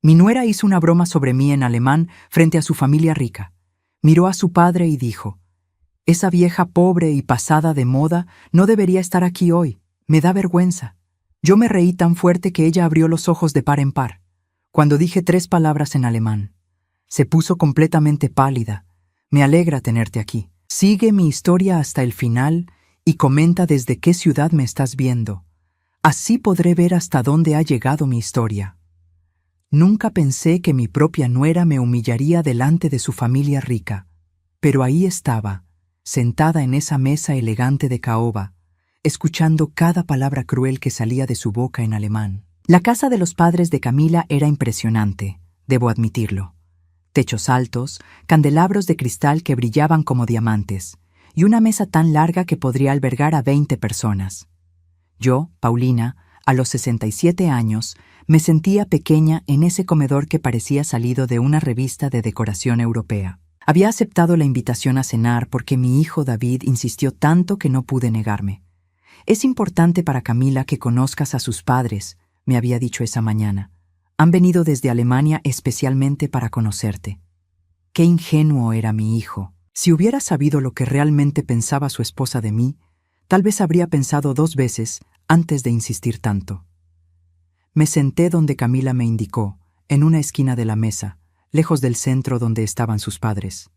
Mi nuera hizo una broma sobre mí en alemán frente a su familia rica. Miró a su padre y dijo: «Esa vieja pobre y pasada de moda no debería estar aquí hoy. Me da vergüenza». Yo me reí tan fuerte que ella abrió los ojos de par en par. Cuando dije 3 palabras en alemán, se puso completamente pálida. «Me alegra tenerte aquí. Sigue mi historia hasta el final y comenta desde qué ciudad me estás viendo. Así podré ver hasta dónde ha llegado mi historia». Nunca pensé que mi propia nuera me humillaría delante de su familia rica, pero ahí estaba, sentada en esa mesa elegante de caoba, escuchando cada palabra cruel que salía de su boca en alemán. La casa de los padres de Camila era impresionante, debo admitirlo. Techos altos, candelabros de cristal que brillaban como diamantes, y una mesa tan larga que podría albergar a 20 personas. Yo, Paulina, a los 67 años, me sentía pequeña en ese comedor que parecía salido de una revista de decoración europea. Había aceptado la invitación a cenar porque mi hijo David insistió tanto que no pude negarme. «Es importante para Camila que conozcas a sus padres», me había dicho esa mañana. «Han venido desde Alemania especialmente para conocerte». Qué ingenuo era mi hijo. Si hubiera sabido lo que realmente pensaba su esposa de mí, tal vez habría pensado 2 veces antes de insistir tanto. Me senté donde Camila me indicó, en una esquina de la mesa, lejos del centro donde estaban sus padres.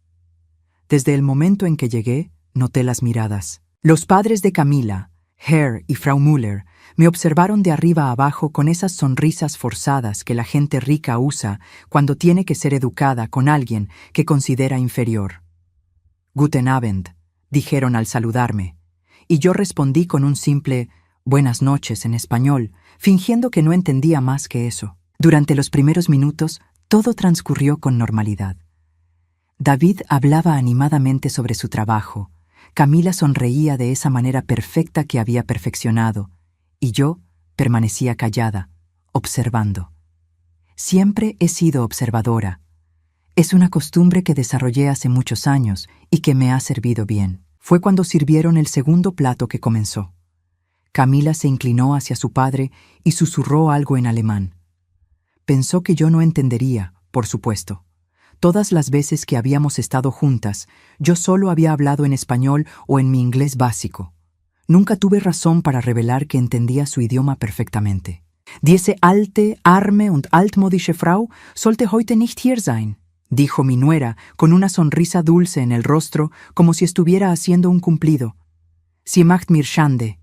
Desde el momento en que llegué, noté las miradas. Los padres de Camila, Herr y Frau Müller, me observaron de arriba a abajo con esas sonrisas forzadas que la gente rica usa cuando tiene que ser educada con alguien que considera inferior. «Guten Abend», dijeron al saludarme, y yo respondí con un simple «buenas noches» en español, fingiendo que no entendía más que eso. Durante los primeros minutos, todo transcurrió con normalidad. David hablaba animadamente sobre su trabajo, Camila sonreía de esa manera perfecta que había perfeccionado, y yo permanecía callada, observando. Siempre he sido observadora. Es una costumbre que desarrollé hace muchos años y que me ha servido bien. Fue cuando sirvieron el segundo plato que comenzó. Camila se inclinó hacia su padre y susurró algo en alemán. Pensó que yo no entendería, por supuesto. Todas las veces que habíamos estado juntas, yo solo había hablado en español o en mi inglés básico. Nunca tuve razón para revelar que entendía su idioma perfectamente. «Diese alte, arme und altmodische Frau sollte heute nicht hier sein», dijo mi nuera con una sonrisa dulce en el rostro como si estuviera haciendo un cumplido. «Sie macht mir Schande».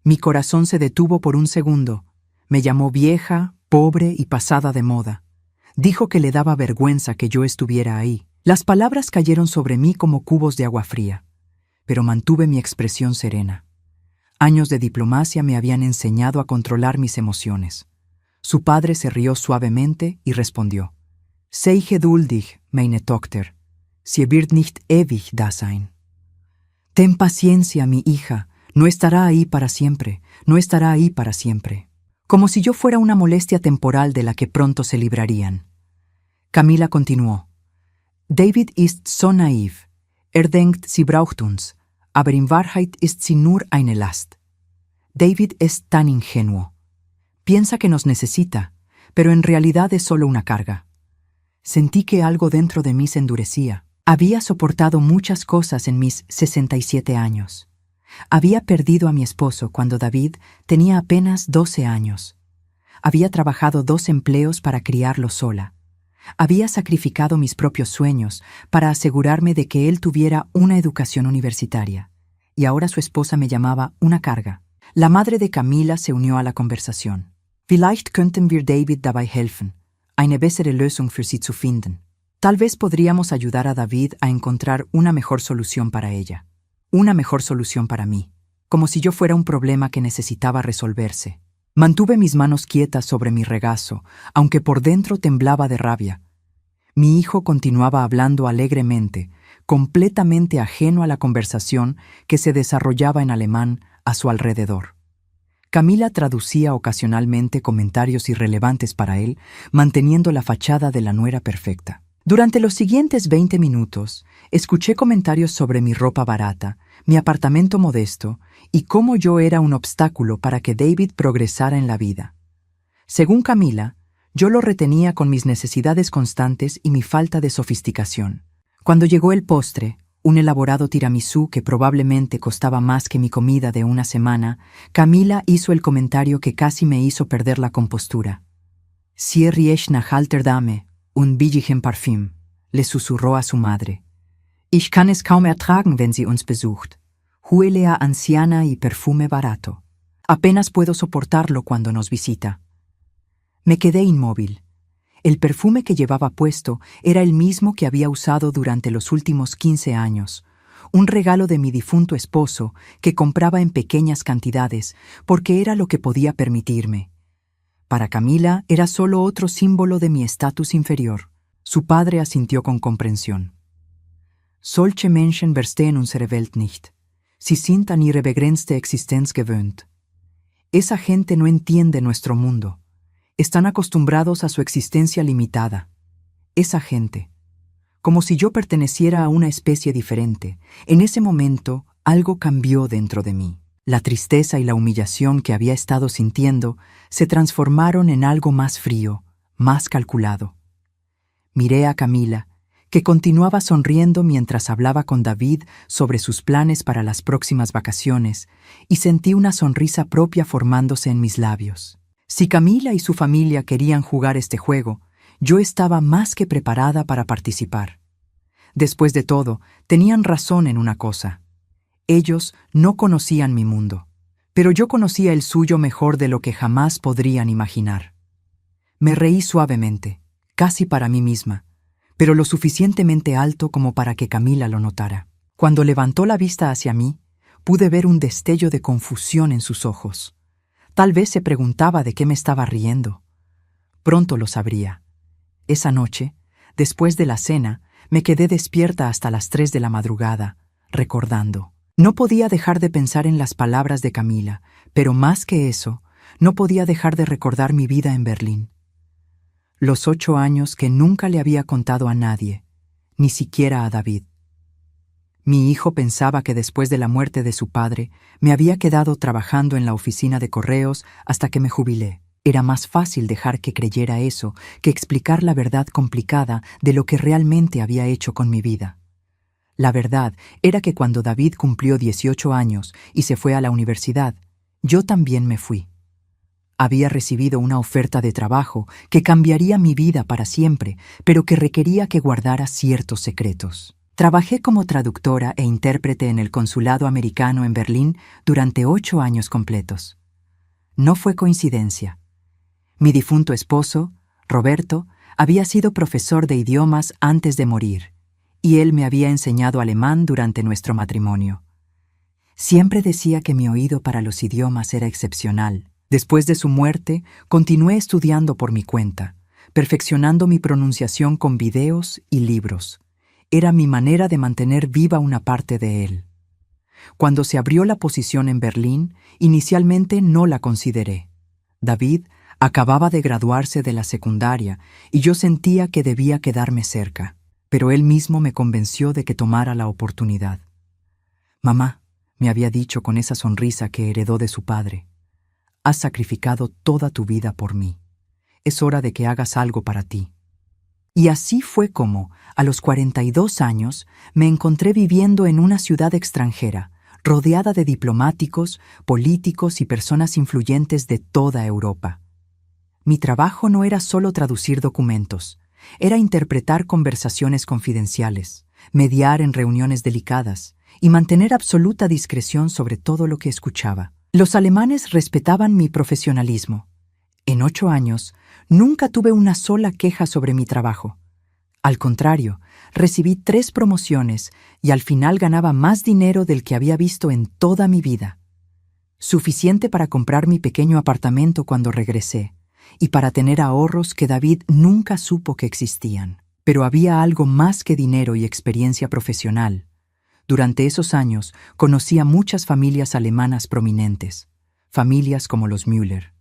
Mi corazón se detuvo por un segundo. Me llamó vieja, pobre y pasada de moda. Dijo que le daba vergüenza que yo estuviera ahí. Las palabras cayeron sobre mí como cubos de agua fría, pero mantuve mi expresión serena. Años de diplomacia me habían enseñado a controlar mis emociones. Su padre se rió suavemente y respondió: «Sei geduldig, meine Tochter. Sie wird nicht ewig da sein». «Ten paciencia, mi hija. No estará ahí para siempre. No estará ahí para siempre». Como si yo fuera una molestia temporal de la que pronto se librarían. Camila continuó: «David ist so naiv. Denkt, sie braucht uns. Aber in Wahrheit ist sie nur eine Last». David es tan ingenuo. Piensa que nos necesita, pero en realidad es solo una carga. Sentí que algo dentro de mí se endurecía. Había soportado muchas cosas en mis 67 años. Había perdido a mi esposo cuando David tenía apenas 12 años. Había trabajado 2 empleos para criarlo sola. Había sacrificado mis propios sueños para asegurarme de que él tuviera una educación universitaria. Y ahora su esposa me llamaba una carga. La madre de Camila se unió a la conversación. «Vielleicht könnten wir David dabei helfen, eine bessere Lösung für sie zu finden». Tal vez podríamos ayudar a David a encontrar una mejor solución para ella. Una mejor solución para mí, como si yo fuera un problema que necesitaba resolverse. Mantuve mis manos quietas sobre mi regazo, aunque por dentro temblaba de rabia. Mi hijo continuaba hablando alegremente, completamente ajeno a la conversación que se desarrollaba en alemán a su alrededor. Camila traducía ocasionalmente comentarios irrelevantes para él, manteniendo la fachada de la nuera perfecta. Durante los siguientes 20 minutos, escuché comentarios sobre mi ropa barata, mi apartamento modesto y cómo yo era un obstáculo para que David progresara en la vida. Según Camila, Yo lo retenía con mis necesidades constantes y mi falta de sofisticación. Cuando llegó el postre, un elaborado tiramisú que probablemente costaba más que mi comida de una semana, Camila hizo el comentario que casi me hizo perder la compostura. «Sie riecht nach alter Dame, un billigen Parfüm», le susurró a su madre. «Ich kann es kaum ertragen, wenn sie uns besucht. Huele a anciana y perfume barato. Apenas puedo soportarlo cuando nos visita». Me quedé inmóvil. El perfume que llevaba puesto era el mismo que había usado durante los últimos 15 años, un regalo de mi difunto esposo que compraba en pequeñas cantidades porque era lo que podía permitirme. Para Camila era solo otro símbolo de mi estatus inferior. Su padre asintió con comprensión. «Solche Menschen verstehen unsere Welt nicht. Sie sind an ihre begrenzte Existenz gewöhnt». Esa gente no entiende nuestro mundo. Están acostumbrados a su existencia limitada. Esa gente. Como si yo perteneciera a una especie diferente. En ese momento, algo cambió dentro de mí. La tristeza y la humillación que había estado sintiendo se transformaron en algo más frío, más calculado. Miré a Camila, que continuaba sonriendo mientras hablaba con David sobre sus planes para las próximas vacaciones, y sentí una sonrisa propia formándose en mis labios. Si Camila y su familia querían jugar este juego, yo estaba más que preparada para participar. Después de todo, tenían razón en una cosa. Ellos no conocían mi mundo, pero yo conocía el suyo mejor de lo que jamás podrían imaginar. Me reí suavemente, casi para mí misma, pero lo suficientemente alto como para que Camila lo notara. Cuando levantó la vista hacia mí, pude ver un destello de confusión en sus ojos. Tal vez se preguntaba de qué me estaba riendo. Pronto lo sabría. Esa noche, después de la cena, me quedé despierta hasta las 3 de la madrugada, recordando. No podía dejar de pensar en las palabras de Camila, pero más que eso, no podía dejar de recordar mi vida en Berlín. Los 8 años que nunca le había contado a nadie, ni siquiera a David. Mi hijo pensaba que después de la muerte de su padre, me había quedado trabajando en la oficina de correos hasta que me jubilé. Era más fácil dejar que creyera eso que explicar la verdad complicada de lo que realmente había hecho con mi vida. La verdad era que cuando David cumplió 18 años y se fue a la universidad, yo también me fui. Había recibido una oferta de trabajo que cambiaría mi vida para siempre, pero que requería que guardara ciertos secretos. Trabajé como traductora e intérprete en el consulado americano en Berlín durante 8 años completos. No fue coincidencia. Mi difunto esposo, Roberto, había sido profesor de idiomas antes de morir, y él me había enseñado alemán durante nuestro matrimonio. Siempre decía que mi oído para los idiomas era excepcional. Después de su muerte, continué estudiando por mi cuenta, perfeccionando mi pronunciación con videos y libros. Era mi manera de mantener viva una parte de él. Cuando se abrió la posición en Berlín, inicialmente no la consideré. David acababa de graduarse de la secundaria y yo sentía que debía quedarme cerca, pero él mismo me convenció de que tomara la oportunidad. «Mamá», me había dicho con esa sonrisa que heredó de su padre, «has sacrificado toda tu vida por mí. Es hora de que hagas algo para ti». Y así fue como, a los 42 años, me encontré viviendo en una ciudad extranjera, rodeada de diplomáticos, políticos y personas influyentes de toda Europa. Mi trabajo no era solo traducir documentos, era interpretar conversaciones confidenciales, mediar en reuniones delicadas y mantener absoluta discreción sobre todo lo que escuchaba. Los alemanes respetaban mi profesionalismo. En 8 años, nunca tuve una sola queja sobre mi trabajo. Al contrario, recibí 3 promociones y al final ganaba más dinero del que había visto en toda mi vida. Suficiente para comprar mi pequeño apartamento cuando regresé y para tener ahorros que David nunca supo que existían. Pero había algo más que dinero y experiencia profesional. Durante esos años conocí a muchas familias alemanas prominentes, familias como los Müller.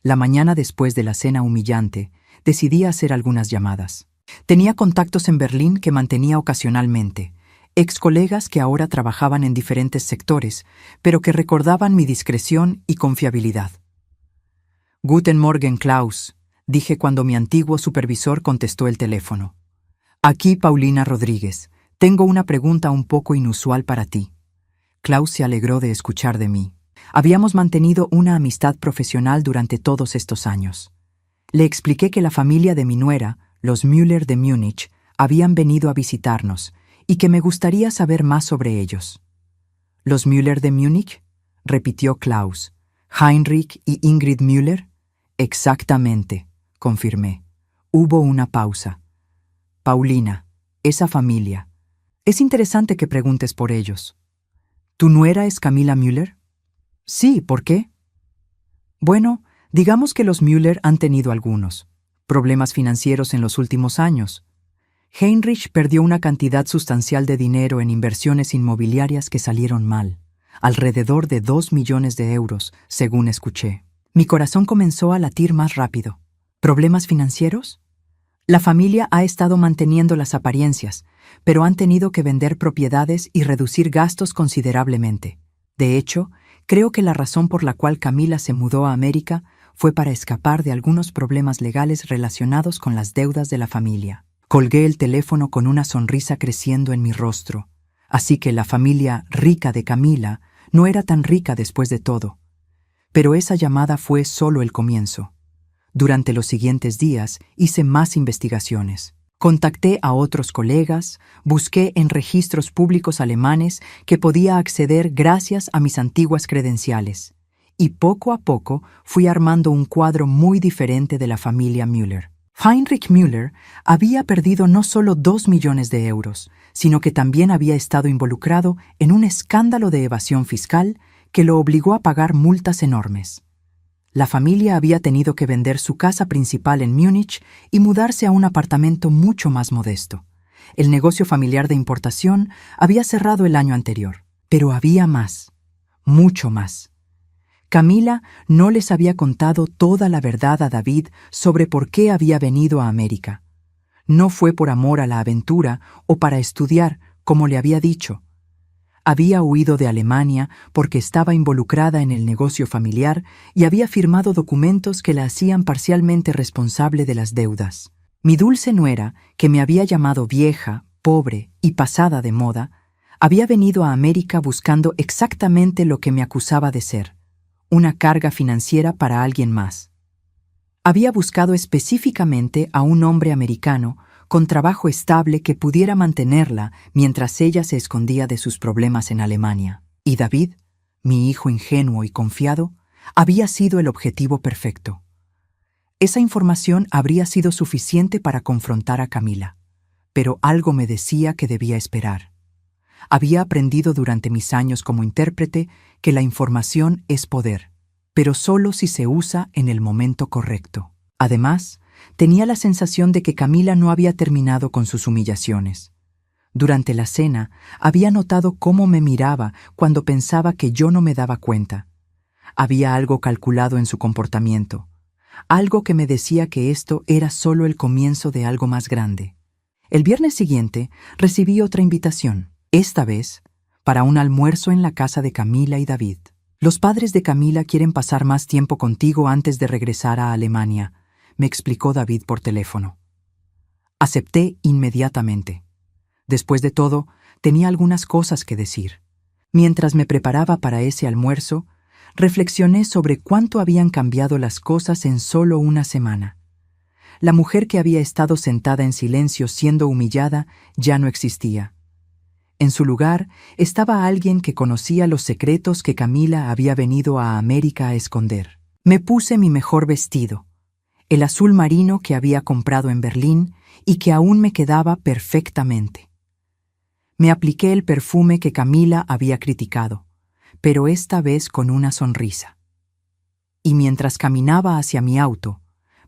La mañana después de la cena humillante, decidí hacer algunas llamadas. Tenía contactos en Berlín que mantenía ocasionalmente, ex colegas que ahora trabajaban en diferentes sectores, pero que recordaban mi discreción y confiabilidad. «Guten Morgen, Klaus», dije cuando mi antiguo supervisor contestó el teléfono. Aquí, Paulina Rodríguez. Tengo una pregunta un poco inusual para ti. Klaus se alegró de escuchar de mí. Habíamos mantenido una amistad profesional durante todos estos años. Le expliqué que la familia de mi nuera, los Müller de Múnich, habían venido a visitarnos y que me gustaría saber más sobre ellos. ¿Los Müller de Múnich?, repitió Klaus. ¿Heinrich y Ingrid Müller? Exactamente, confirmé. Hubo una pausa. Paulina, esa familia. Es interesante que preguntes por ellos. ¿Tu nuera es Camilla Müller? Sí, ¿por qué? Bueno, digamos que los Müller han tenido algunos problemas financieros en los últimos años. Heinrich perdió una cantidad sustancial de dinero en inversiones inmobiliarias que salieron mal, alrededor de 2 millones de euros, según escuché. Mi corazón comenzó a latir más rápido. ¿Problemas financieros? La familia ha estado manteniendo las apariencias, pero han tenido que vender propiedades y reducir gastos considerablemente. De hecho, creo que la razón por la cual Camila se mudó a América fue para escapar de algunos problemas legales relacionados con las deudas de la familia. Colgué el teléfono con una sonrisa creciendo en mi rostro. Así que la familia rica de Camila no era tan rica después de todo. Pero esa llamada fue solo el comienzo. Durante los siguientes días hice más investigaciones. Contacté a otros colegas, busqué en registros públicos alemanes que podía acceder gracias a mis antiguas credenciales. Y poco a poco fui armando un cuadro muy diferente de la familia Müller. Heinrich Müller había perdido no solo 2 millones de euros, sino que también había estado involucrado en un escándalo de evasión fiscal que lo obligó a pagar multas enormes. La familia había tenido que vender su casa principal en Múnich y mudarse a un apartamento mucho más modesto. El negocio familiar de importación había cerrado el año anterior, pero había más, mucho más. Camila no les había contado toda la verdad a David sobre por qué había venido a América. No fue por amor a la aventura o para estudiar, como le había dicho. Había huido de Alemania porque estaba involucrada en el negocio familiar y había firmado documentos que la hacían parcialmente responsable de las deudas. Mi dulce nuera, que me había llamado vieja, pobre y pasada de moda, había venido a América buscando exactamente lo que me acusaba de ser: una carga financiera para alguien más. Había buscado específicamente a un hombre americano con trabajo estable que pudiera mantenerla mientras ella se escondía de sus problemas en Alemania. Y David, mi hijo ingenuo y confiado, había sido el objetivo perfecto. Esa información habría sido suficiente para confrontar a Camila, pero algo me decía que debía esperar. Había aprendido durante mis años como intérprete que la información es poder, pero solo si se usa en el momento correcto. Además, tenía la sensación de que Camila no había terminado con sus humillaciones. Durante la cena, había notado cómo me miraba cuando pensaba que yo no me daba cuenta. Había algo calculado en su comportamiento, algo que me decía que esto era solo el comienzo de algo más grande. El viernes siguiente recibí otra invitación, esta vez para un almuerzo en la casa de Camila y David. Los padres de Camila quieren pasar más tiempo contigo antes de regresar a Alemania, me explicó David por teléfono. Acepté inmediatamente. Después de todo, tenía algunas cosas que decir. Mientras me preparaba para ese almuerzo, reflexioné sobre cuánto habían cambiado las cosas en solo una semana. La mujer que había estado sentada en silencio siendo humillada ya no existía. En su lugar estaba alguien que conocía los secretos que Camila había venido a América a esconder. Me puse mi mejor vestido, el azul marino que había comprado en Berlín y que aún me quedaba perfectamente. Me apliqué el perfume que Camila había criticado, pero esta vez con una sonrisa. Y mientras caminaba hacia mi auto,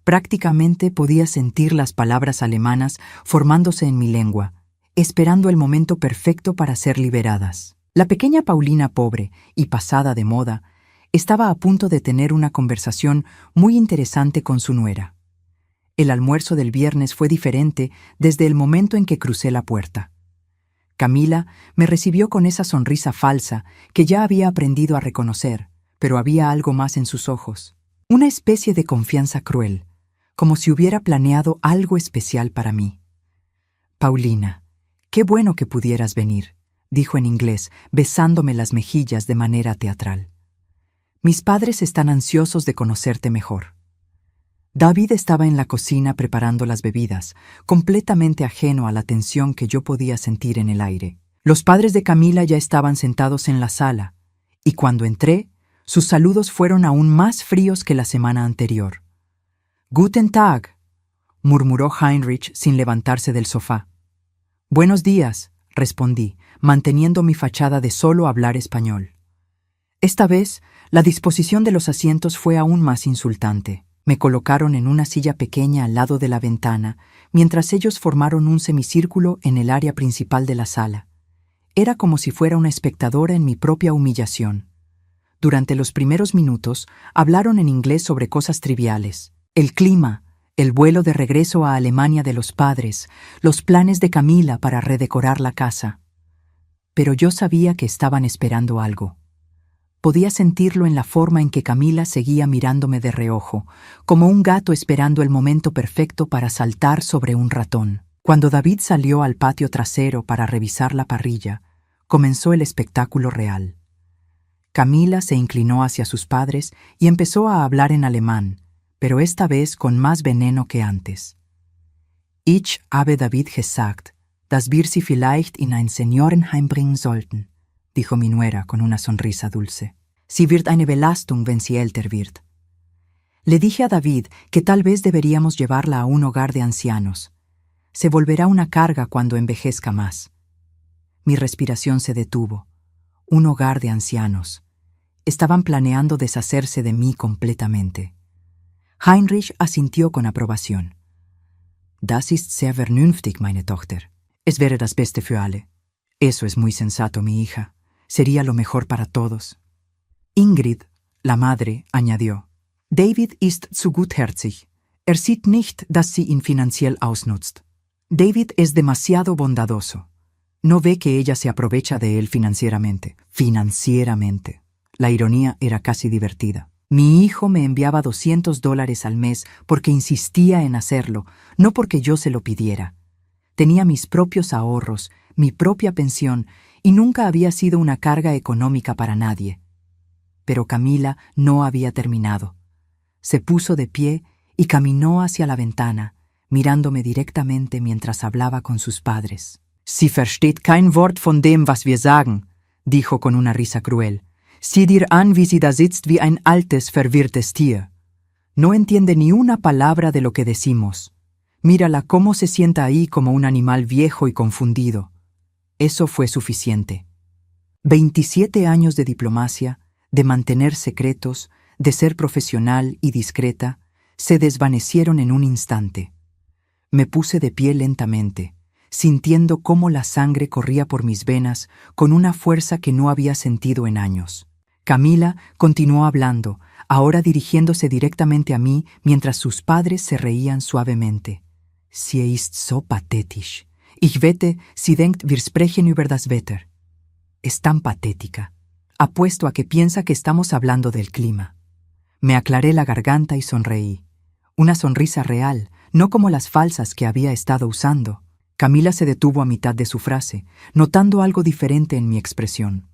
prácticamente podía sentir las palabras alemanas formándose en mi lengua, esperando el momento perfecto para ser liberadas. La pequeña Paulina pobre y pasada de moda estaba a punto de tener una conversación muy interesante con su nuera. El almuerzo del viernes fue diferente desde el momento en que crucé la puerta. Camila me recibió con esa sonrisa falsa que ya había aprendido a reconocer, pero había algo más en sus ojos. Una especie de confianza cruel, como si hubiera planeado algo especial para mí. Paulina, qué bueno que pudieras venir, dijo en inglés, besándome las mejillas de manera teatral. Mis padres están ansiosos de conocerte mejor. David estaba en la cocina preparando las bebidas, completamente ajeno a la tensión que yo podía sentir en el aire. Los padres de Camila ya estaban sentados en la sala, y cuando entré, sus saludos fueron aún más fríos que la semana anterior. «Guten Tag», murmuró Heinrich sin levantarse del sofá. «Buenos días», respondí, manteniendo mi fachada de solo hablar español. Esta vez, la disposición de los asientos fue aún más insultante. Me colocaron en una silla pequeña al lado de la ventana, mientras ellos formaron un semicírculo en el área principal de la sala. Era como si fuera una espectadora en mi propia humillación. Durante los primeros minutos, hablaron en inglés sobre cosas triviales. El clima, el vuelo de regreso a Alemania de los padres, los planes de Camila para redecorar la casa. Pero yo sabía que estaban esperando algo. Podía sentirlo en la forma en que Camila seguía mirándome de reojo, como un gato esperando el momento perfecto para saltar sobre un ratón. Cuando David salió al patio trasero para revisar la parrilla, comenzó el espectáculo real. Camila se inclinó hacia sus padres y empezó a hablar en alemán, pero esta vez con más veneno que antes. Ich habe David gesagt, dass wir sie vielleicht in ein Seniorenheim bringen sollten, dijo mi nuera con una sonrisa dulce. Sie wird eine Belastung, wenn sie älter wird. Le dije a David que tal vez deberíamos llevarla a un hogar de ancianos. Se volverá una carga cuando envejezca más. Mi respiración se detuvo. Un hogar de ancianos. Estaban planeando deshacerse de mí completamente. Heinrich asintió con aprobación. Das ist sehr vernünftig, meine Tochter. Es wäre das Beste für alle. Eso es muy sensato, mi hija. Sería lo mejor para todos. Ingrid, la madre, añadió. David ist zu gutherzig. Sieht nicht, dass sie ihn finanziell ausnutzt. David es demasiado bondadoso. No ve que ella se aprovecha de él financieramente. Financieramente. La ironía era casi divertida. Mi hijo me enviaba $200 al mes porque insistía en hacerlo, no porque yo se lo pidiera. Tenía mis propios ahorros, mi propia pensión, y nunca había sido una carga económica para nadie. Pero Camila no había terminado. Se puso de pie y caminó hacia la ventana, mirándome directamente mientras hablaba con sus padres. «Sie versteht kein Wort von dem, was wir sagen», dijo con una risa cruel. «Sieh dir an, wie sie da sitzt wie ein altes, verwirrtes Tier. No entiende ni una palabra de lo que decimos. Mírala cómo se sienta ahí como un animal viejo y confundido». Eso fue suficiente. 27 años de diplomacia, de mantener secretos, de ser profesional y discreta, se desvanecieron en un instante. Me puse de pie lentamente, sintiendo cómo la sangre corría por mis venas con una fuerza que no había sentido en años. Camila continuó hablando, ahora dirigiéndose directamente a mí mientras sus padres se reían suavemente. «Sie ist so pathetisch. Ich wette, sie denkt, wir sprechen über das Wetter». Es tan patética. Apuesto a que piensa que estamos hablando del clima. Me aclaré la garganta y sonreí. Una sonrisa real, no como las falsas que había estado usando. Camila se detuvo a mitad de su frase, notando algo diferente en mi expresión.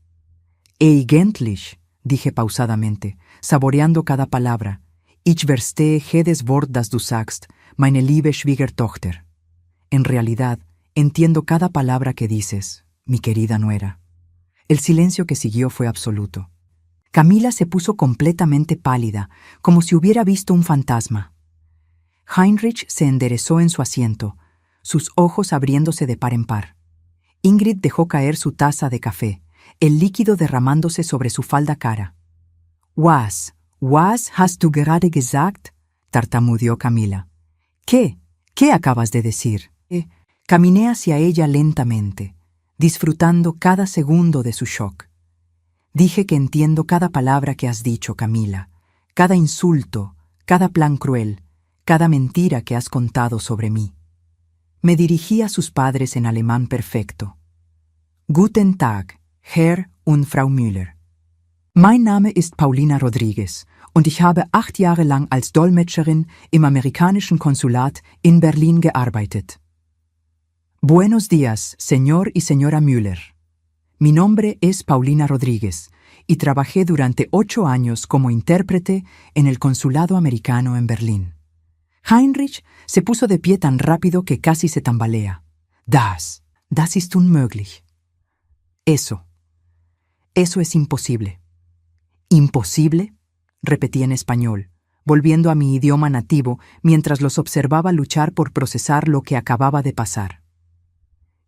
«Eigentlich», dije pausadamente, saboreando cada palabra. «Ich verstehe jedes Wort, das du sagst, meine liebe Schwiegertochter». En realidad, entiendo cada palabra que dices, mi querida nuera. El silencio que siguió fue absoluto. Camila se puso completamente pálida, como si hubiera visto un fantasma. Heinrich se enderezó en su asiento, sus ojos abriéndose de par en par. Ingrid dejó caer su taza de café, el líquido derramándose sobre su falda cara. «Was hast du gerade gesagt?» tartamudeó Camila. «¿Qué? ¿Qué acabas de decir?» Caminé hacia ella lentamente, disfrutando cada segundo de su shock. Dije que entiendo cada palabra que has dicho, Camila, cada insulto, cada plan cruel, cada mentira que has contado sobre mí. Me dirigí a sus padres en alemán perfecto. «Guten Tag, Herr und Frau Müller». Mein Name ist Paulina Rodriguez und ich habe 8 Jahre lang als Dolmetscherin im amerikanischen Konsulat in Berlin gearbeitet. Buenos días, señor y señora Müller. Mi nombre es Paulina Rodríguez y trabajé durante 8 años como intérprete en el consulado americano en Berlín. Heinrich se puso de pie tan rápido que casi se tambalea. Das ist unmöglich. Eso es imposible. ¿Imposible?, repetí en español, volviendo a mi idioma nativo mientras los observaba luchar por procesar lo que acababa de pasar.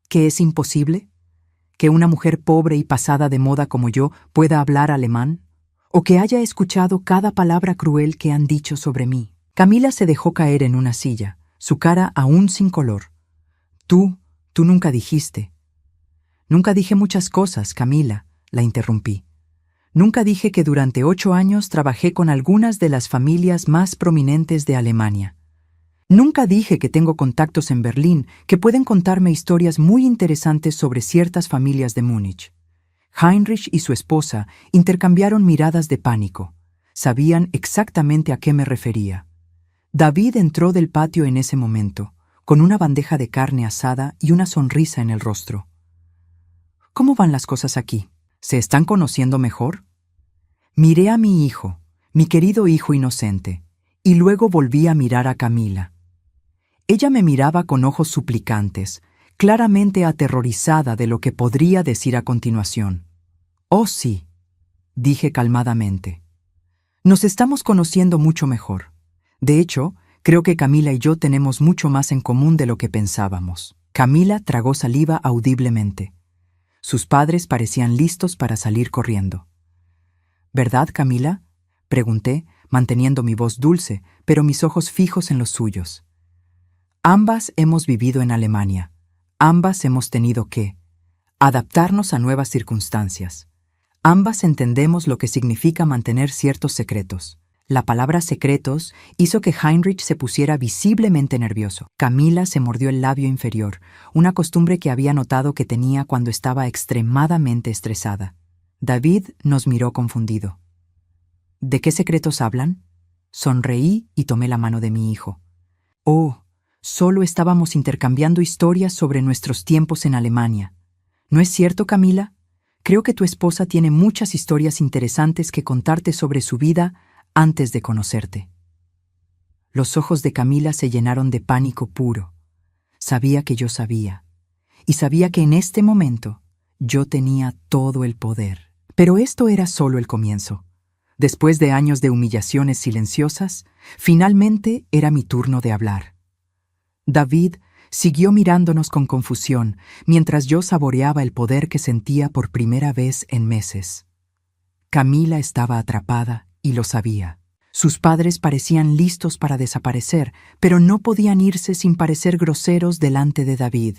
¿Qué es imposible? ¿Que una mujer pobre y pasada de moda como yo pueda hablar alemán? ¿O que haya escuchado cada palabra cruel que han dicho sobre mí? Camila se dejó caer en una silla, su cara aún sin color. Tú nunca dijiste. Nunca dije muchas cosas, Camila, la interrumpí. Nunca dije que durante 8 años trabajé con algunas de las familias más prominentes de Alemania. Nunca dije que tengo contactos en Berlín que pueden contarme historias muy interesantes sobre ciertas familias de Múnich. Heinrich y su esposa intercambiaron miradas de pánico. Sabían exactamente a qué me refería. David entró del patio en ese momento, con una bandeja de carne asada y una sonrisa en el rostro. ¿Cómo van las cosas aquí? ¿Se están conociendo mejor? Miré a mi hijo, mi querido hijo inocente, y luego volví a mirar a Camila. Ella me miraba con ojos suplicantes, claramente aterrorizada de lo que podría decir a continuación. «Oh, sí», dije calmadamente. «Nos estamos conociendo mucho mejor. De hecho, creo que Camila y yo tenemos mucho más en común de lo que pensábamos». Camila tragó saliva audiblemente. Sus padres parecían listos para salir corriendo. «¿Verdad, Camila?», pregunté, manteniendo mi voz dulce, pero mis ojos fijos en los suyos. Ambas hemos vivido en Alemania. Ambas hemos tenido que adaptarnos a nuevas circunstancias. Ambas entendemos lo que significa mantener ciertos secretos. La palabra secretos hizo que Heinrich se pusiera visiblemente nervioso. Camila se mordió el labio inferior, una costumbre que había notado que tenía cuando estaba extremadamente estresada. David nos miró confundido. ¿De qué secretos hablan? Sonreí y tomé la mano de mi hijo. Oh, solo estábamos intercambiando historias sobre nuestros tiempos en Alemania. ¿No es cierto, Camila? Creo que tu esposa tiene muchas historias interesantes que contarte sobre su vida antes de conocerte. Los ojos de Camila se llenaron de pánico puro. Sabía que yo sabía, y sabía que en este momento yo tenía todo el poder. Pero esto era solo el comienzo. Después de años de humillaciones silenciosas, finalmente era mi turno de hablar. David siguió mirándonos con confusión mientras yo saboreaba el poder que sentía por primera vez en meses. Camila estaba atrapada y lo sabía. Sus padres parecían listos para desaparecer, pero no podían irse sin parecer groseros delante de David.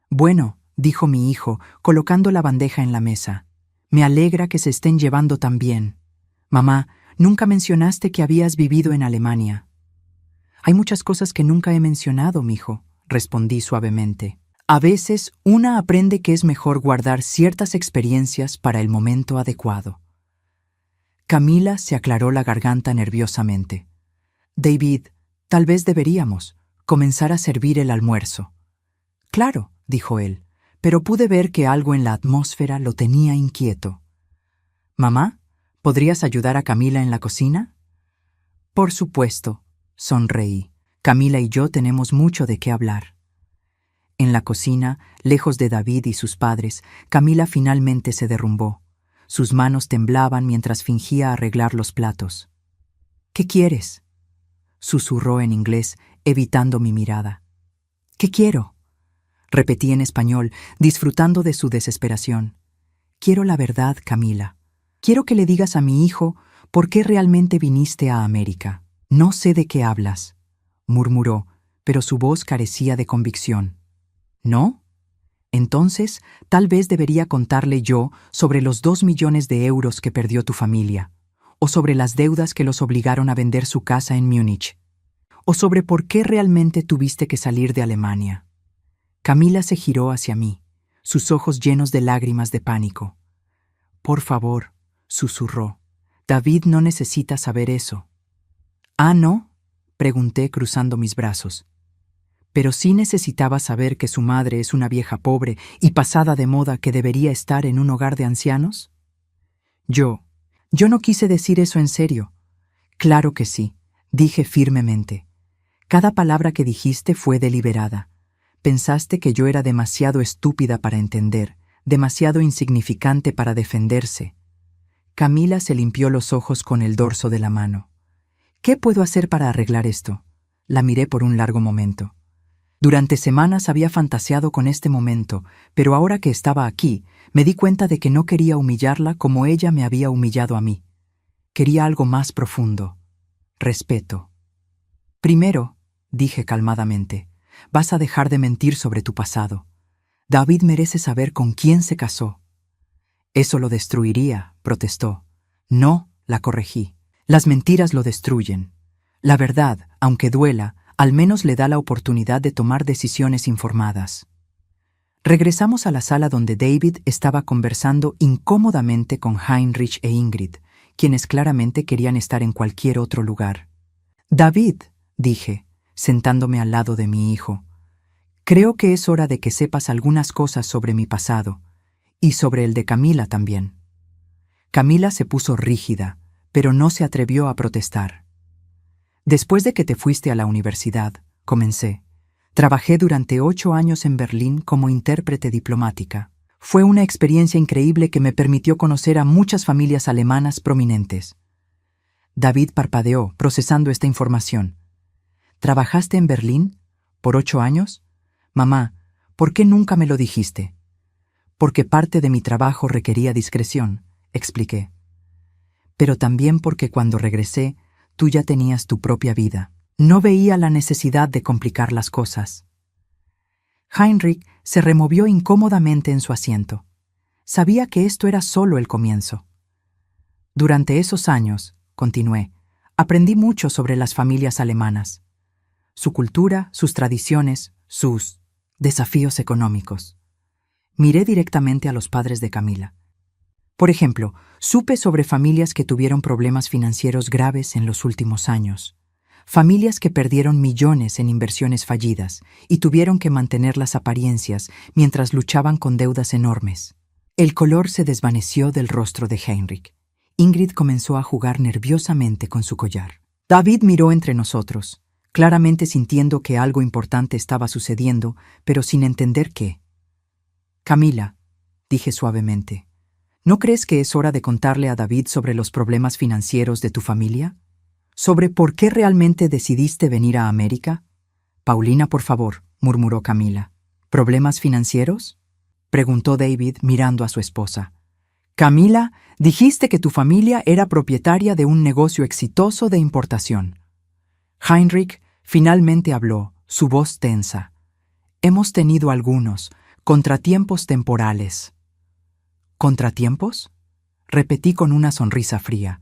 «Bueno», dijo mi hijo, colocando la bandeja en la mesa, «me alegra que se estén llevando tan bien. Mamá, nunca mencionaste que habías vivido en Alemania». «Hay muchas cosas que nunca he mencionado, mijo», respondí suavemente. «A veces una aprende que es mejor guardar ciertas experiencias para el momento adecuado». Camila se aclaró la garganta nerviosamente. «David, tal vez deberíamos comenzar a servir el almuerzo». «Claro», dijo él, pero pude ver que algo en la atmósfera lo tenía inquieto. «Mamá, ¿podrías ayudar a Camila en la cocina?» «Por supuesto», sonreí. «Camila y yo tenemos mucho de qué hablar». En la cocina, lejos de David y sus padres, Camila finalmente se derrumbó. Sus manos temblaban mientras fingía arreglar los platos. «¿Qué quieres?», susurró en inglés, evitando mi mirada. «¿Qué quiero?», repetí en español, disfrutando de su desesperación. «Quiero la verdad, Camila. Quiero que le digas a mi hijo por qué realmente viniste a América». «No sé de qué hablas», murmuró, pero su voz carecía de convicción. «¿No? Entonces, tal vez debería contarle yo sobre los 2 millones de euros que perdió tu familia, o sobre las deudas que los obligaron a vender su casa en Múnich, o sobre por qué realmente tuviste que salir de Alemania». Camila se giró hacia mí, sus ojos llenos de lágrimas de pánico. «Por favor, susurró. David no necesita saber eso. ¿Ah, no? Pregunté cruzando mis brazos. Pero sí necesitaba saber que su madre es una vieja pobre y pasada de moda que debería estar en un hogar de ancianos. Yo no quise decir eso en serio. Claro que sí, dije firmemente. Cada palabra que dijiste fue deliberada. Pensaste que yo era demasiado estúpida para entender, demasiado insignificante para defenderse. Camila se limpió los ojos con el dorso de la mano. ¿Qué puedo hacer para arreglar esto? La miré por un largo momento. Durante semanas había fantaseado con este momento, pero ahora que estaba aquí, me di cuenta de que no quería humillarla como ella me había humillado a mí. Quería algo más profundo. Respeto. Primero, dije calmadamente, vas a dejar de mentir sobre tu pasado. David merece saber con quién se casó. Eso lo destruiría, protestó. No, la corregí. Las mentiras lo destruyen. La verdad, aunque duela, al menos le da la oportunidad de tomar decisiones informadas. Regresamos a la sala donde David estaba conversando incómodamente con Heinrich e Ingrid, quienes claramente querían estar en cualquier otro lugar. David, dije, sentándome al lado de mi hijo, creo que es hora de que sepas algunas cosas sobre mi pasado, y sobre el de Camila también. Camila se puso rígida, pero no se atrevió a protestar. Después de que te fuiste a la universidad, comencé. Trabajé durante 8 años en Berlín como intérprete diplomática. Fue una experiencia increíble que me permitió conocer a muchas familias alemanas prominentes. David parpadeó, procesando esta información. ¿Trabajaste en Berlín? ¿Por 8 años? Mamá, ¿por qué nunca me lo dijiste? Porque parte de mi trabajo requería discreción, expliqué. Pero también porque cuando regresé, tú ya tenías tu propia vida. No veía la necesidad de complicar las cosas. Heinrich se removió incómodamente en su asiento. Sabía que esto era solo el comienzo. Durante esos años, continué, aprendí mucho sobre las familias alemanas. Su cultura, sus tradiciones, sus desafíos económicos. Miré directamente a los padres de Camila. Por ejemplo, supe sobre familias que tuvieron problemas financieros graves en los últimos años. Familias que perdieron millones en inversiones fallidas y tuvieron que mantener las apariencias mientras luchaban con deudas enormes. El color se desvaneció del rostro de Heinrich. Ingrid comenzó a jugar nerviosamente con su collar. David miró entre nosotros, claramente sintiendo que algo importante estaba sucediendo, pero sin entender qué. Camila, dije suavemente, ¿no crees que es hora de contarle a David sobre los problemas financieros de tu familia? ¿Sobre por qué realmente decidiste venir a América? Paulina, por favor, murmuró Camila. ¿Problemas financieros? Preguntó David mirando a su esposa. Camila, dijiste que tu familia era propietaria de un negocio exitoso de importación. Heinrich finalmente habló, su voz tensa. Hemos tenido algunos contratiempos temporales. ¿Contratiempos? Repetí con una sonrisa fría.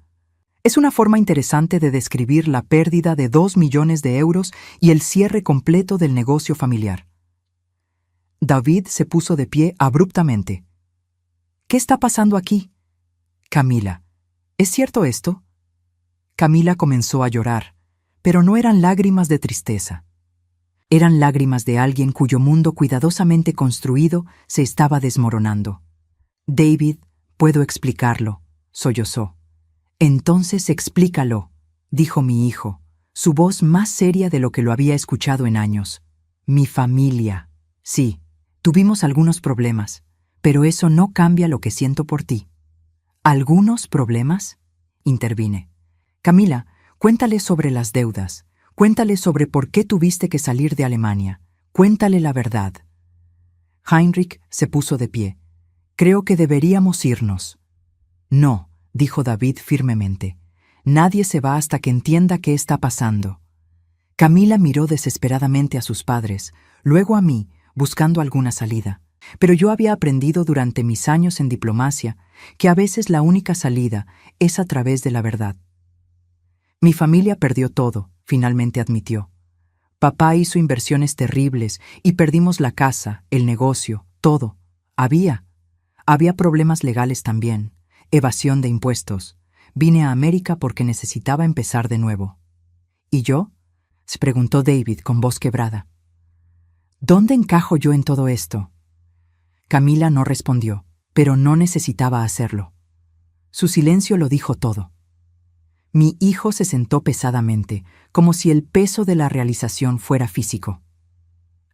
Es una forma interesante de describir la pérdida de 2 millones de euros y el cierre completo del negocio familiar. David se puso de pie abruptamente. ¿Qué está pasando aquí? Camila, ¿es cierto esto? Camila comenzó a llorar, pero no eran lágrimas de tristeza. Eran lágrimas de alguien cuyo mundo cuidadosamente construido se estaba desmoronando. David, puedo explicarlo, sollozó. Entonces explícalo, dijo mi hijo, su voz más seria de lo que lo había escuchado en años. Mi familia. Sí, tuvimos algunos problemas, pero eso no cambia lo que siento por ti. ¿Algunos problemas? Intervine. Camila, cuéntale sobre las deudas. Cuéntale sobre por qué tuviste que salir de Alemania. Cuéntale la verdad. Heinrich se puso de pie. Creo que deberíamos irnos. No, dijo David firmemente. Nadie se va hasta que entienda qué está pasando. Camila miró desesperadamente a sus padres, luego a mí, buscando alguna salida. Pero yo había aprendido durante mis años en diplomacia que a veces la única salida es a través de la verdad. Mi familia perdió todo, finalmente admitió. Papá hizo inversiones terribles y perdimos la casa, el negocio, todo. Había problemas legales también. evasión de impuestos. Vine a América porque necesitaba empezar de nuevo. ¿Y yo? Se preguntó David con voz quebrada. ¿Dónde encajo yo en todo esto? Camila no respondió, pero no necesitaba hacerlo. Su silencio lo dijo todo. Mi hijo se sentó pesadamente, como si el peso de la realización fuera físico.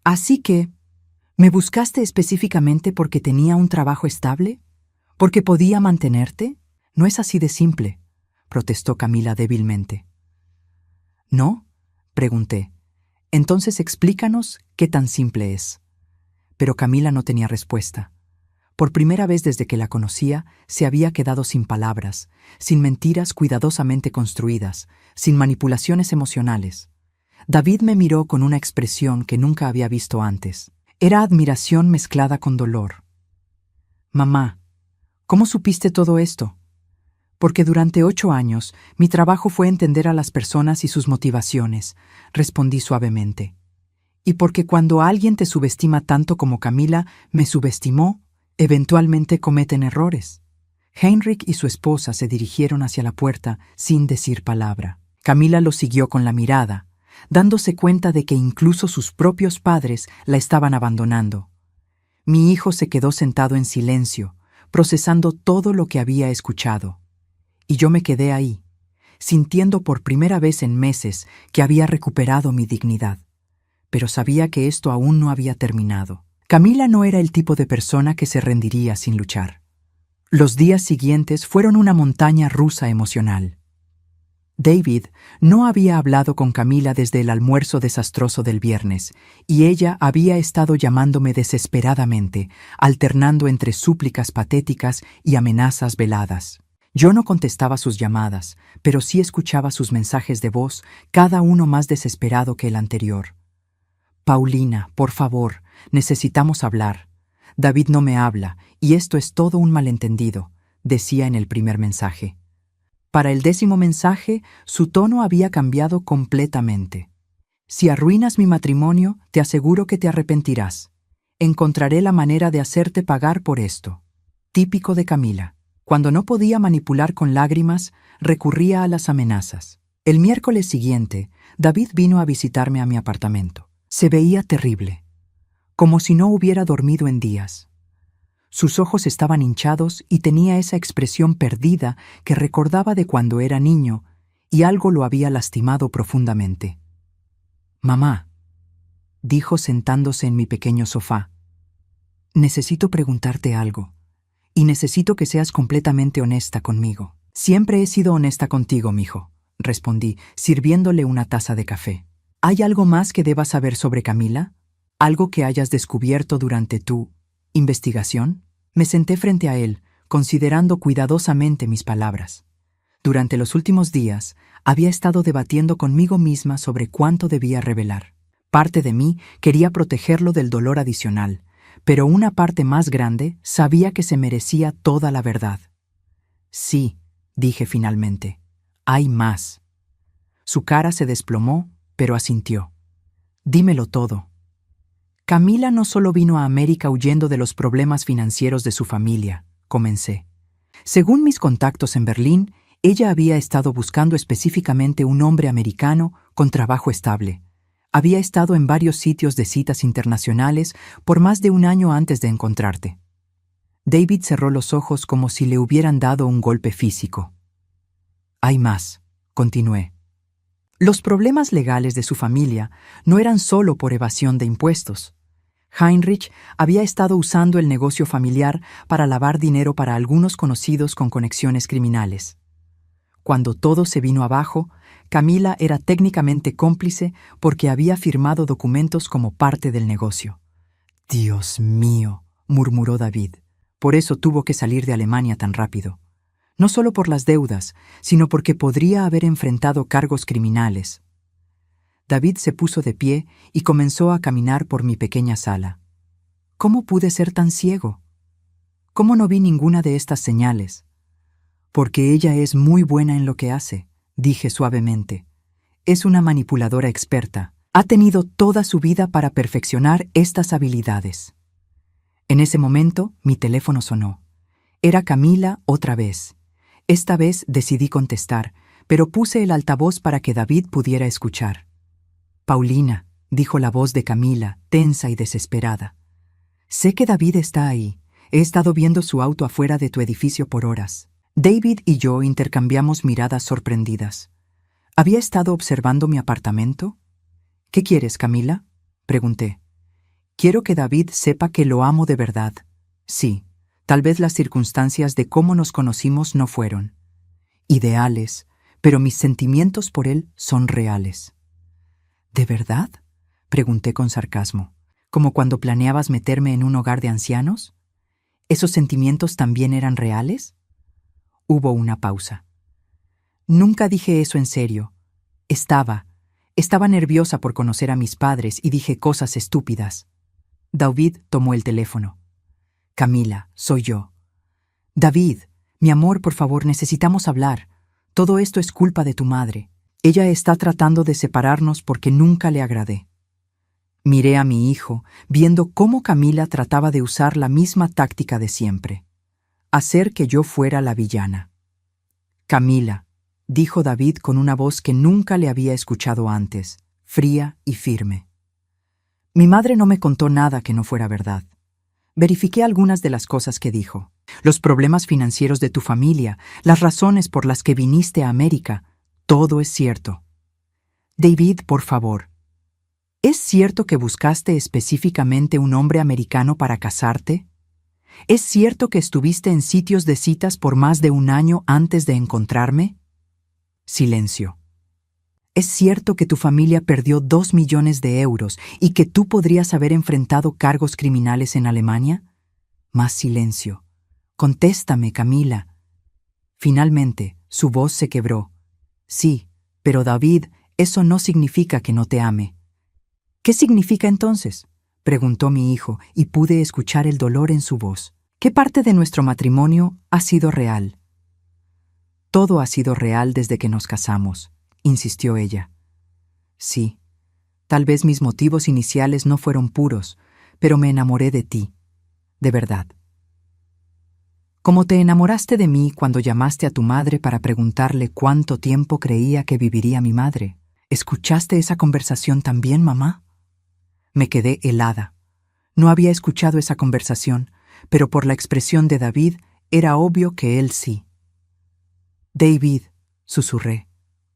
Así que, ¿me buscaste específicamente porque tenía un trabajo estable? ¿Porque podía mantenerte? No es así de simple, protestó Camila débilmente. ¿No? Pregunté. Entonces explícanos qué tan simple es. Pero Camila no tenía respuesta. Por primera vez desde que la conocía, se había quedado sin palabras, sin mentiras cuidadosamente construidas, sin manipulaciones emocionales. David me miró con una expresión que nunca había visto antes. Era admiración mezclada con dolor. Mamá, ¿cómo supiste todo esto? Porque durante 8 años mi trabajo fue entender a las personas y sus motivaciones, respondí suavemente. Y porque cuando alguien te subestima tanto como Camila me subestimó, eventualmente cometen errores. Heinrich y su esposa se dirigieron hacia la puerta sin decir palabra. Camila lo siguió con la mirada, dándose cuenta de que incluso sus propios padres la estaban abandonando. Mi hijo se quedó sentado en silencio, procesando todo lo que había escuchado. Y yo me quedé ahí, sintiendo por primera vez en meses que había recuperado mi dignidad. Pero sabía que esto aún no había terminado. Camila no era el tipo de persona que se rendiría sin luchar. Los días siguientes fueron una montaña rusa emocional. David no había hablado con Camila desde el almuerzo desastroso del viernes, y ella había estado llamándome desesperadamente, alternando entre súplicas patéticas y amenazas veladas. Yo no contestaba sus llamadas, pero sí escuchaba sus mensajes de voz, cada uno más desesperado que el anterior. Paulina, por favor, necesitamos hablar. David no me habla, y esto es todo un malentendido, decía en el primer mensaje. Para el 10º mensaje, su tono había cambiado completamente. Si arruinas mi matrimonio, te aseguro que te arrepentirás. Encontraré la manera de hacerte pagar por esto. Típico de Camila. Cuando no podía manipular con lágrimas, recurría a las amenazas. El miércoles siguiente, David vino a visitarme a mi apartamento. Se veía terrible, como si no hubiera dormido en días. Sus ojos estaban hinchados y tenía esa expresión perdida que recordaba de cuando era niño, y algo lo había lastimado profundamente. «Mamá», dijo sentándose en mi pequeño sofá, «necesito preguntarte algo, y necesito que seas completamente honesta conmigo». «Siempre he sido honesta contigo, mijo», respondí, sirviéndole una taza de café. ¿Hay algo más que debas saber sobre Camila? ¿Algo que hayas descubierto durante tu investigación? Me senté frente a él, considerando cuidadosamente mis palabras. Durante los últimos días, había estado debatiendo conmigo misma sobre cuánto debía revelar. Parte de mí quería protegerlo del dolor adicional, pero una parte más grande sabía que se merecía toda la verdad. «Sí», dije finalmente, «hay más». Su cara se desplomó, pero asintió. «Dímelo todo». Camila no solo vino a América huyendo de los problemas financieros de su familia, comencé. Según mis contactos en Berlín, ella había estado buscando específicamente un hombre americano con trabajo estable. Había estado en varios sitios de citas internacionales por más de 1 año antes de encontrarte. David cerró los ojos como si le hubieran dado un golpe físico. «Hay más», continué. Los problemas legales de su familia no eran solo por evasión de impuestos. Heinrich había estado usando el negocio familiar para lavar dinero para algunos conocidos con conexiones criminales. Cuando todo se vino abajo, Camila era técnicamente cómplice porque había firmado documentos como parte del negocio. «Dios mío», murmuró David. Por eso tuvo que salir de Alemania tan rápido. No solo por las deudas, sino porque podría haber enfrentado cargos criminales. David se puso de pie y comenzó a caminar por mi pequeña sala. ¿Cómo pude ser tan ciego? ¿Cómo no vi ninguna de estas señales? Porque ella es muy buena en lo que hace, dije suavemente. Es una manipuladora experta. Ha tenido toda su vida para perfeccionar estas habilidades. En ese momento, mi teléfono sonó. Era Camila otra vez. Esta vez decidí contestar, pero puse el altavoz para que David pudiera escuchar. Paulina, dijo la voz de Camila, tensa y desesperada. Sé que David está ahí. He estado viendo su auto afuera de tu edificio por horas. David y yo intercambiamos miradas sorprendidas. ¿Había estado observando mi apartamento? ¿Qué quieres, Camila?, pregunté. Quiero que David sepa que lo amo de verdad. Sí, tal vez las circunstancias de cómo nos conocimos no fueron ideales, pero mis sentimientos por él son reales. ¿De verdad?, pregunté con sarcasmo. ¿Como cuando planeabas meterme en un hogar de ancianos? ¿Esos sentimientos también eran reales? Hubo una pausa. Nunca dije eso en serio. Estaba nerviosa por conocer a mis padres y dije cosas estúpidas. David tomó el teléfono. Camila, soy yo. David, mi amor, por favor, necesitamos hablar. Todo esto es culpa de tu madre. Ella está tratando de separarnos porque nunca le agradé. Miré a mi hijo, viendo cómo Camila trataba de usar la misma táctica de siempre. Hacer que yo fuera la villana. Camila, dijo David con una voz que nunca le había escuchado antes, fría y firme. Mi madre no me contó nada que no fuera verdad. Verifiqué algunas de las cosas que dijo. Los problemas financieros de tu familia, las razones por las que viniste a América, todo es cierto. David, por favor. ¿Es cierto que buscaste específicamente un hombre americano para casarte? ¿Es cierto que estuviste en sitios de citas por más de un año antes de encontrarme? Silencio. ¿Es cierto que tu familia perdió 2 millones de euros y que tú podrías haber enfrentado cargos criminales en Alemania? Más silencio. Contéstame, Camila. Finalmente, su voz se quebró. Sí, pero David, eso no significa que no te ame. ¿Qué significa entonces?, preguntó mi hijo, y pude escuchar el dolor en su voz. ¿Qué parte de nuestro matrimonio ha sido real? Todo ha sido real desde que nos casamos, insistió ella. Sí, tal vez mis motivos iniciales no fueron puros, pero me enamoré de ti, de verdad. Como te enamoraste de mí cuando llamaste a tu madre para preguntarle cuánto tiempo creía que viviría mi madre. ¿Escuchaste esa conversación también, mamá? Me quedé helada. No había escuchado esa conversación, pero por la expresión de David era obvio que él sí. David, susurré,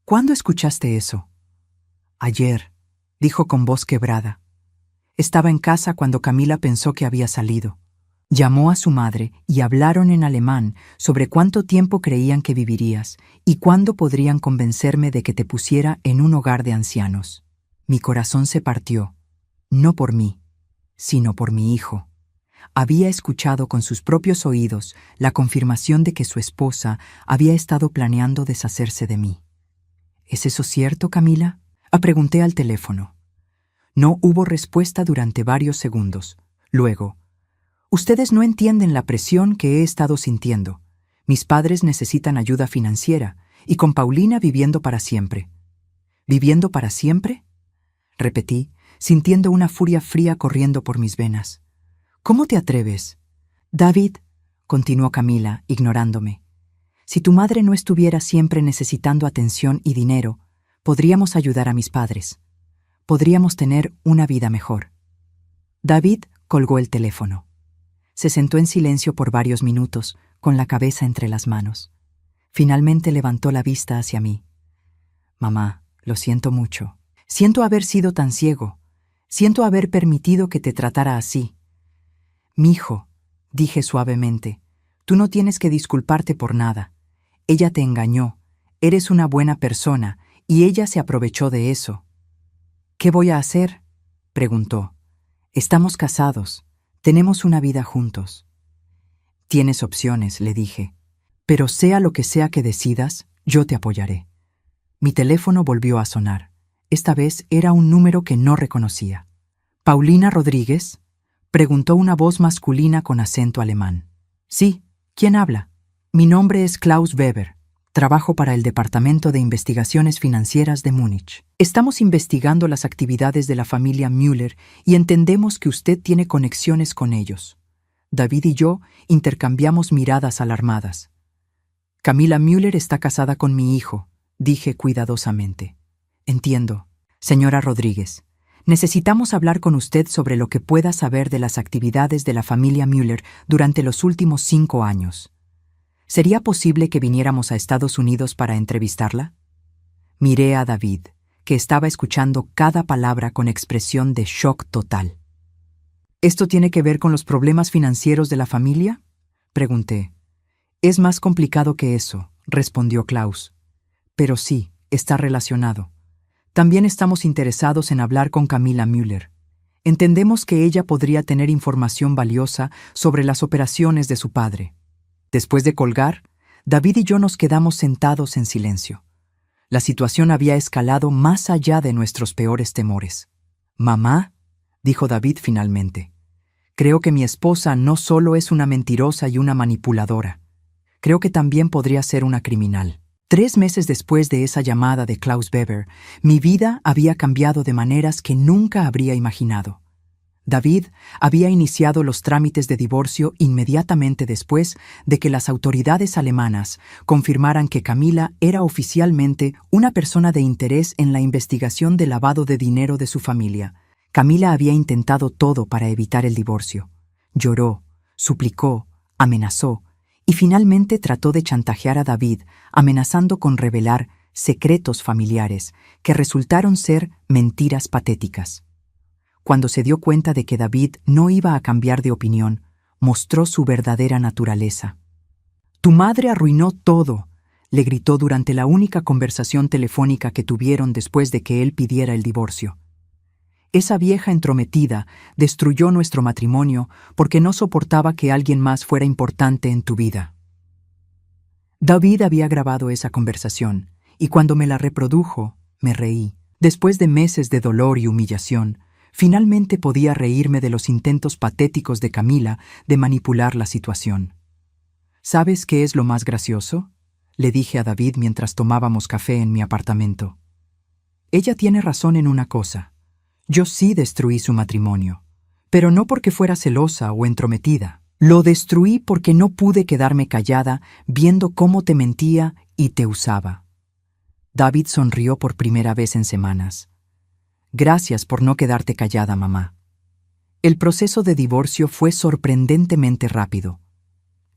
¿cuándo escuchaste eso? Ayer, dijo con voz quebrada. Estaba en casa cuando Camila pensó que había salido. Llamó a su madre y hablaron en alemán sobre cuánto tiempo creían que vivirías y cuándo podrían convencerme de que te pusiera en un hogar de ancianos. Mi corazón se partió. No por mí, sino por mi hijo. Había escuchado con sus propios oídos la confirmación de que su esposa había estado planeando deshacerse de mí. ¿Es eso cierto, Camila?, pregunté al teléfono. No hubo respuesta durante varios segundos. Luego, ustedes no entienden la presión que he estado sintiendo. Mis padres necesitan ayuda financiera, y con Paulina viviendo para siempre. ¿Viviendo para siempre?, repetí, sintiendo una furia fría corriendo por mis venas. ¿Cómo te atreves? David, continuó Camila, ignorándome. Si tu madre no estuviera siempre necesitando atención y dinero, podríamos ayudar a mis padres. Podríamos tener una vida mejor. David colgó el teléfono. Se sentó en silencio por varios minutos, con la cabeza entre las manos. Finalmente levantó la vista hacia mí. Mamá, lo siento mucho. Siento haber sido tan ciego. Siento haber permitido que te tratara así. Mijo, dije suavemente, tú no tienes que disculparte por nada. Ella te engañó. Eres una buena persona, y ella se aprovechó de eso. ¿Qué voy a hacer?, preguntó. Estamos casados. Tenemos una vida juntos. Tienes opciones, le dije. Pero sea lo que sea que decidas, yo te apoyaré. Mi teléfono volvió a sonar. Esta vez era un número que no reconocía. ¿Paulina Rodríguez?, preguntó una voz masculina con acento alemán. Sí, ¿quién habla? Mi nombre es Klaus Weber. Trabajo para el Departamento de Investigaciones Financieras de Múnich. Estamos investigando las actividades de la familia Müller y entendemos que usted tiene conexiones con ellos. David y yo intercambiamos miradas alarmadas. Camila Müller está casada con mi hijo, dije cuidadosamente. Entiendo. Señora Rodríguez, necesitamos hablar con usted sobre lo que pueda saber de las actividades de la familia Müller durante los últimos 5 años. ¿Sería posible que viniéramos a Estados Unidos para entrevistarla? Miré a David, que estaba escuchando cada palabra con expresión de shock total. ¿Esto tiene que ver con los problemas financieros de la familia?, pregunté. Es más complicado que eso, respondió Klaus. Pero sí, está relacionado. También estamos interesados en hablar con Camila Müller. Entendemos que ella podría tener información valiosa sobre las operaciones de su padre. Después de colgar, David y yo nos quedamos sentados en silencio. La situación había escalado más allá de nuestros peores temores. «Mamá», dijo David finalmente, «creo que mi esposa no solo es una mentirosa y una manipuladora. Creo que también podría ser una criminal». 3 meses después de esa llamada de Klaus Weber, mi vida había cambiado de maneras que nunca habría imaginado. David había iniciado los trámites de divorcio inmediatamente después de que las autoridades alemanas confirmaran que Camila era oficialmente una persona de interés en la investigación del lavado de dinero de su familia. Camila había intentado todo para evitar el divorcio. Lloró, suplicó, amenazó y finalmente trató de chantajear a David, amenazando con revelar secretos familiares que resultaron ser mentiras patéticas. Cuando se dio cuenta de que David no iba a cambiar de opinión, mostró su verdadera naturaleza. «Tu madre arruinó todo», le gritó durante la única conversación telefónica que tuvieron después de que él pidiera el divorcio. «Esa vieja entrometida destruyó nuestro matrimonio porque no soportaba que alguien más fuera importante en tu vida». David había grabado esa conversación, y cuando me la reprodujo, me reí. Después de meses de dolor y humillación, finalmente podía reírme de los intentos patéticos de Camila de manipular la situación. «¿Sabes qué es lo más gracioso?», le dije a David mientras tomábamos café en mi apartamento. «Ella tiene razón en una cosa. Yo sí destruí su matrimonio, pero no porque fuera celosa o entrometida. Lo destruí porque no pude quedarme callada viendo cómo te mentía y te usaba». David sonrió por primera vez en semanas. «Gracias por no quedarte callada, mamá». El proceso de divorcio fue sorprendentemente rápido.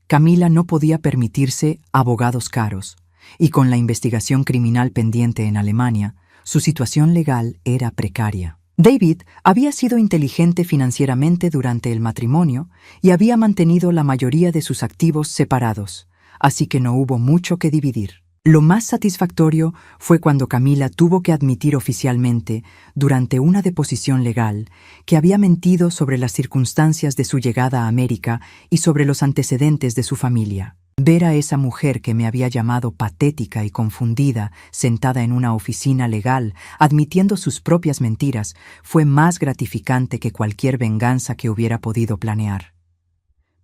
Camila no podía permitirse abogados caros, y con la investigación criminal pendiente en Alemania, su situación legal era precaria. David había sido inteligente financieramente durante el matrimonio y había mantenido la mayoría de sus activos separados, así que no hubo mucho que dividir. Lo más satisfactorio fue cuando Camila tuvo que admitir oficialmente, durante una deposición legal, que había mentido sobre las circunstancias de su llegada a América y sobre los antecedentes de su familia. Ver a esa mujer que me había llamado patética y confundida, sentada en una oficina legal, admitiendo sus propias mentiras, fue más gratificante que cualquier venganza que hubiera podido planear.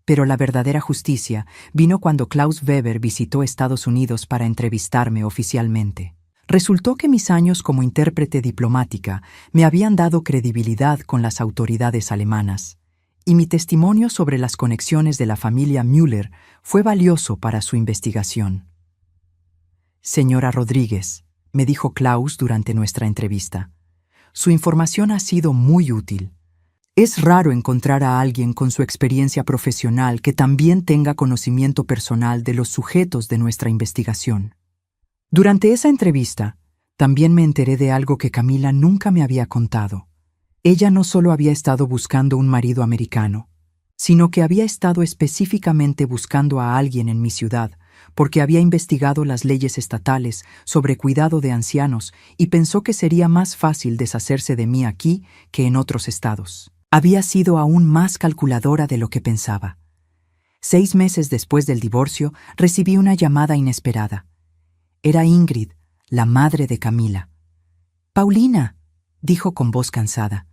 Pero la verdadera justicia vino cuando Klaus Weber visitó Estados Unidos para entrevistarme oficialmente. Resultó que mis años como intérprete diplomática me habían dado credibilidad con las autoridades alemanas, y mi testimonio sobre las conexiones de la familia Müller fue valioso para su investigación. «Señora Rodríguez», me dijo Klaus durante nuestra entrevista, «su información ha sido muy útil. Es raro encontrar a alguien con su experiencia profesional que también tenga conocimiento personal de los sujetos de nuestra investigación». Durante esa entrevista, también me enteré de algo que Camila nunca me había contado. Ella no solo había estado buscando un marido americano, sino que había estado específicamente buscando a alguien en mi ciudad, porque había investigado las leyes estatales sobre cuidado de ancianos y pensó que sería más fácil deshacerse de mí aquí que en otros estados. Había sido aún más calculadora de lo que pensaba. 6 meses después del divorcio, recibí una llamada inesperada. Era Ingrid, la madre de Camila. «Paulina», dijo con voz cansada.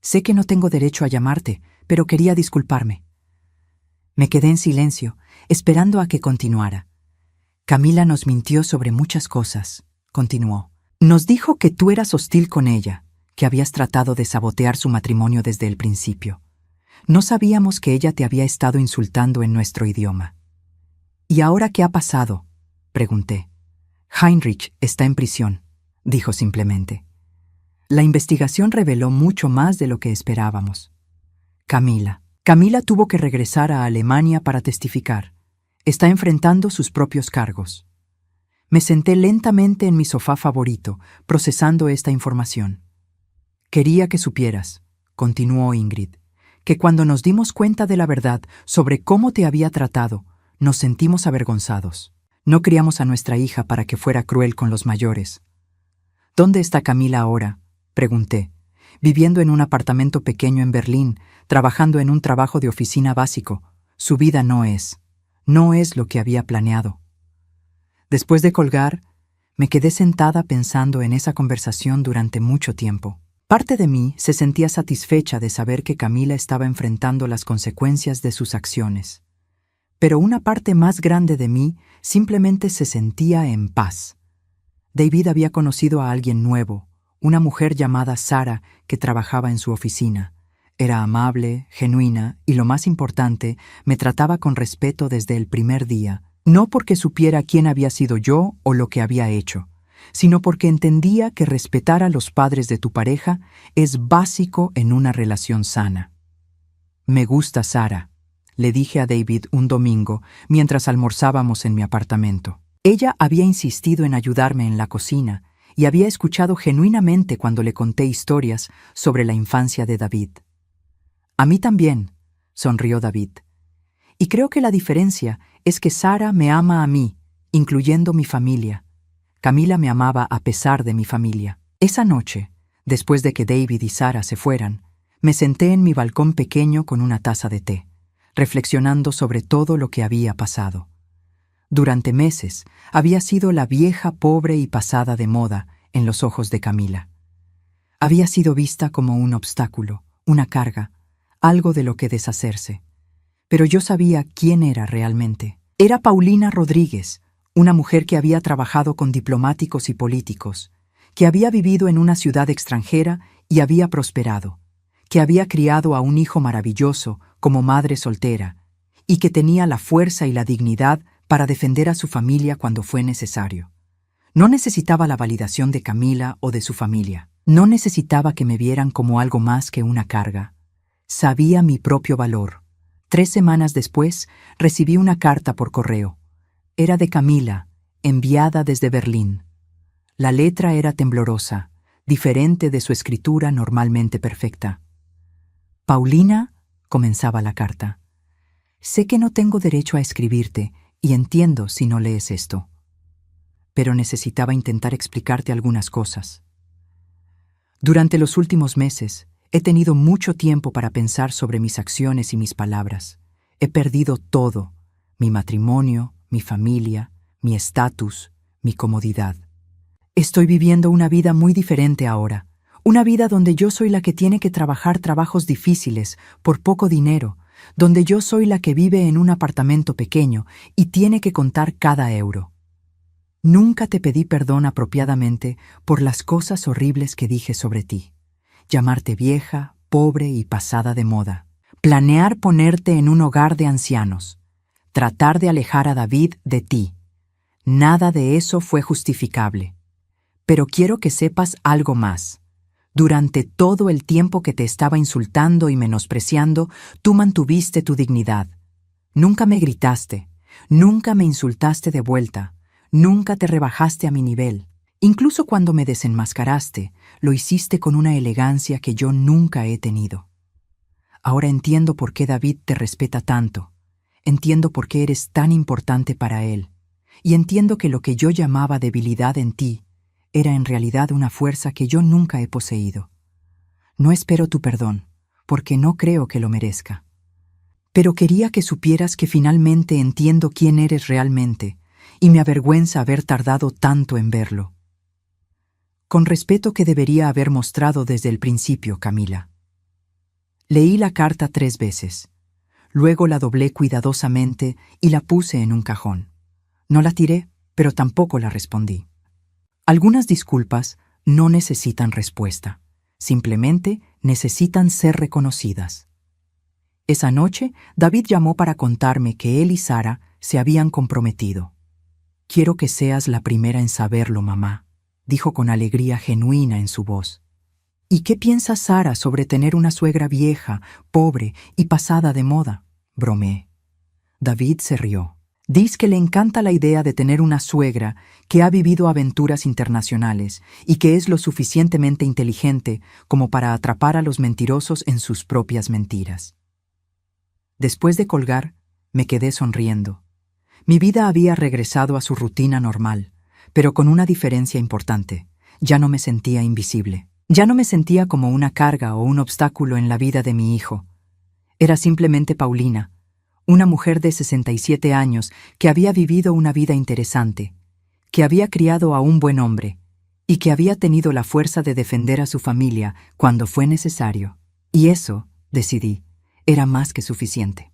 «Sé que no tengo derecho a llamarte, pero quería disculparme». Me quedé en silencio, esperando a que continuara. «Camila nos mintió sobre muchas cosas», continuó. «Nos dijo que tú eras hostil con ella, que habías tratado de sabotear su matrimonio desde el principio. No sabíamos que ella te había estado insultando en nuestro idioma. ¿Y ahora qué ha pasado?, pregunté. Heinrich está en prisión, dijo simplemente. La investigación reveló mucho más de lo que esperábamos. Camila tuvo que regresar a Alemania para testificar. Está enfrentando sus propios cargos. Me senté lentamente en mi sofá favorito, procesando esta información. Quería que supieras, continuó Ingrid, que cuando nos dimos cuenta de la verdad sobre cómo te había tratado, nos sentimos avergonzados. No criamos a nuestra hija para que fuera cruel con los mayores. ¿Dónde está Camila ahora?, pregunté. Viviendo en un apartamento pequeño en Berlín, trabajando en un trabajo de oficina básico. Su vida no es lo que había planeado. Después de colgar, me quedé sentada pensando en esa conversación durante mucho tiempo. Parte de mí se sentía satisfecha de saber que Camila estaba enfrentando las consecuencias de sus acciones. Pero una parte más grande de mí simplemente se sentía en paz. David había conocido a alguien nuevo, una mujer llamada Sara que trabajaba en su oficina. Era amable, genuina y, lo más importante, me trataba con respeto desde el primer día, no porque supiera quién había sido yo o lo que había hecho, sino porque entendía que respetar a los padres de tu pareja es básico en una relación sana. Me gusta Sara, le dije a David un domingo mientras almorzábamos en mi apartamento. Ella había insistido en ayudarme en la cocina y había escuchado genuinamente cuando le conté historias sobre la infancia de David. A mí también, sonrió David. Y creo que la diferencia es que Sara me ama a mí, incluyendo mi familia. Camila me amaba a pesar de mi familia. Esa noche, después de que David y Sara se fueran, me senté en mi balcón pequeño con una taza de té, reflexionando sobre todo lo que había pasado. Durante meses había sido la vieja pobre y pasada de moda en los ojos de Camila. Había sido vista como un obstáculo, una carga, algo de lo que deshacerse. Pero yo sabía quién era realmente. Era Paulina Rodríguez, una mujer que había trabajado con diplomáticos y políticos, que había vivido en una ciudad extranjera y había prosperado, que había criado a un hijo maravilloso como madre soltera y que tenía la fuerza y la dignidad para defender a su familia cuando fue necesario. No necesitaba la validación de Camila o de su familia. No necesitaba que me vieran como algo más que una carga. Sabía mi propio valor. 3 semanas después, recibí una carta por correo. Era de Camila, enviada desde Berlín. La letra era temblorosa, diferente de su escritura normalmente perfecta. Paulina, comenzaba la carta. Sé que no tengo derecho a escribirte y entiendo si no lees esto. Pero necesitaba intentar explicarte algunas cosas. Durante los últimos meses, he tenido mucho tiempo para pensar sobre mis acciones y mis palabras. He perdido todo: mi matrimonio, mi familia, mi estatus, mi comodidad. Estoy viviendo una vida muy diferente ahora, una vida donde yo soy la que tiene que trabajar trabajos difíciles por poco dinero, donde yo soy la que vive en un apartamento pequeño y tiene que contar cada euro. Nunca te pedí perdón apropiadamente por las cosas horribles que dije sobre ti. Llamarte vieja, pobre y pasada de moda. Planear ponerte en un hogar de ancianos. Tratar de alejar a David de ti. Nada de eso fue justificable. Pero quiero que sepas algo más. Durante todo el tiempo que te estaba insultando y menospreciando, tú mantuviste tu dignidad. Nunca me gritaste, nunca me insultaste de vuelta, nunca te rebajaste a mi nivel. Incluso cuando me desenmascaraste, lo hiciste con una elegancia que yo nunca he tenido. Ahora entiendo por qué David te respeta tanto. Entiendo por qué eres tan importante para él. Y entiendo que lo que yo llamaba debilidad en ti era en realidad una fuerza que yo nunca he poseído. No espero tu perdón, porque no creo que lo merezca. Pero quería que supieras que finalmente entiendo quién eres realmente, y me avergüenza haber tardado tanto en verlo. Con respeto que debería haber mostrado desde el principio, Camila. Leí la carta 3 veces. Luego la doblé cuidadosamente y la puse en un cajón. No la tiré, pero tampoco la respondí. Algunas disculpas no necesitan respuesta, simplemente necesitan ser reconocidas. Esa noche, David llamó para contarme que él y Sara se habían comprometido. «Quiero que seas la primera en saberlo, mamá», dijo con alegría genuina en su voz. «¿Y qué piensa Sara sobre tener una suegra vieja, pobre y pasada de moda?», bromeé. David se rió. «Dice que le encanta la idea de tener una suegra que ha vivido aventuras internacionales y que es lo suficientemente inteligente como para atrapar a los mentirosos en sus propias mentiras». Después de colgar, me quedé sonriendo. Mi vida había regresado a su rutina normal, pero con una diferencia importante. Ya no me sentía invisible. Ya no me sentía como una carga o un obstáculo en la vida de mi hijo. Era simplemente Paulina, una mujer de 67 años que había vivido una vida interesante, que había criado a un buen hombre y que había tenido la fuerza de defender a su familia cuando fue necesario. Y eso, decidí, era más que suficiente.